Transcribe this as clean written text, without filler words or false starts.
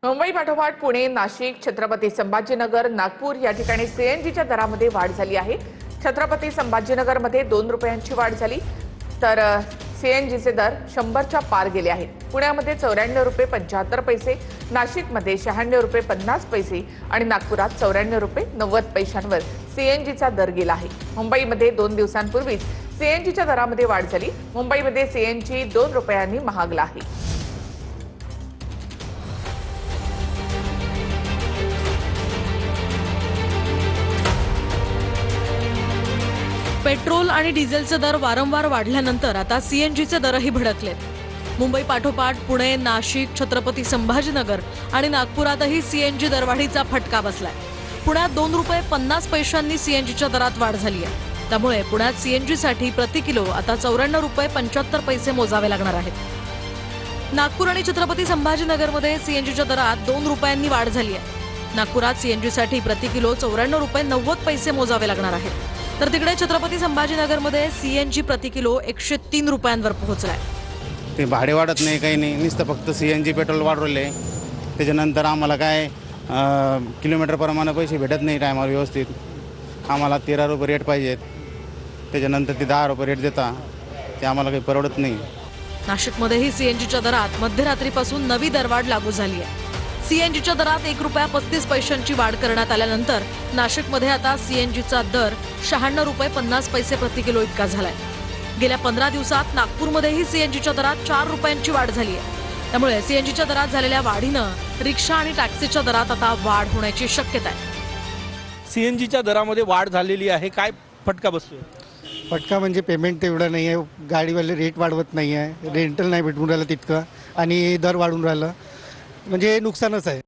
मुंबई पाठोपाठ पुणे, नाशिक, छत्रपती संभाजीनगर, नागपूर या ठिकाणी सीएनजीच्या दरामध्ये वाढ झाली आहे। छत्रपती संभाजीनगरमध्ये 2 रुपयांची वाढ झाली, तर सीएनजीचे दर 100च्या पार गेले आहेत। पुण्यामध्ये 94 रुपये 75 पैसे, नाशिकमध्ये 96 रुपये 50 पैसे आणि नागपुरात 94 रुपये 90 पैशांवर सीएनजीचा दर गेला आहे। मुंबईमध्ये 2 दिवसांपूर्वीच सीएनजीच्या दरामध्ये वाढ झाली। मुंबईमध्ये सीएनजी 2 रुपयांनी महागला आहे। पेट्रोल आणि डिझेलचे दर वारंवार वाढल्यानंतर आता सीएनजीचे दरही भडकलेत। मुंबई पाठोपाठ पुणे, नाशिक, छत्रपती संभाजीनगर आणि नागपुरातही सीएनजी दरवाढीचा फटका बसलाय। पुण्यात 2 रुपये 50 पैशांनी सीएनजीच्या दरात वाढ झाली आहे। त्यामुळे पुण्यात सीएनजीसाठी प्रति किलो आता 94 रुपये 75 पैसे मोजावे लागणार आहेत। नागपूर आणि छत्रपती संभाजीनगरमध्ये सीएनजीच्या दरात 2 रुपयांनी वाढ झाली आहे। नागपुरात सीएनजीसाठी प्रति किलो 94 रुपये 90 पैसे मोजावे लागणार आहेत, तर तिकडे छत्रपती संभाजीनगरमध्ये सीएनजी प्रति किलो 103 रुपयांवर पोहोचलाय। ते भाडे वाढत नाही, काही नाही, नुसतं फक्त सीएनजी पेट्रोल वाढवले। त्याच्यानंतर आम्हाला काय किलोमीटर प्रमाणे पैसे भेटत नाही टायमावर व्यवस्थित। आम्हाला 13 रुपये रेट पाहिजेत, त्याच्यानंतर ते 10 रुपये रेट देता, ते आम्हाला काही परवडत नाही। नाशिकमध्येही सीएनजीच्या दरात मध्यरात्रीपासून नवी दरवाढ लागू झाली आहे। सीएनजीच्या दरात 1 रुपया 35 पैशांची वाढ करण्यात आल्यानंतर नाशिकमध्ये आता सीएनजीचा दर 96 रुपये 50 पैसे प्रति किलो इतका झालाय। गेल्या 15 दिवसात नागपूरमध्येही सीएनजीच्या दरात 4 रुपयांची वाढ झाली आहे। त्यामुळे सीएनजीच्या दरात झालेल्या वाढीनं रिक्षा आणि टॅक्सीच्या दरात आता वाढ होण्याची शक्यता आहे। सीएनजीच्या दरामध्ये वाढ झालेली आहे, काय फटका बसतोय? फटका म्हणजे पेमेंट तेवढं नाही आहे, गाडीवाले रेट वाढवत नाही आहे, रेंटल नाही भेटून राहिलं तितकं आणि दर वाढून राहिलं, म्हणजे नुकसानच आहे।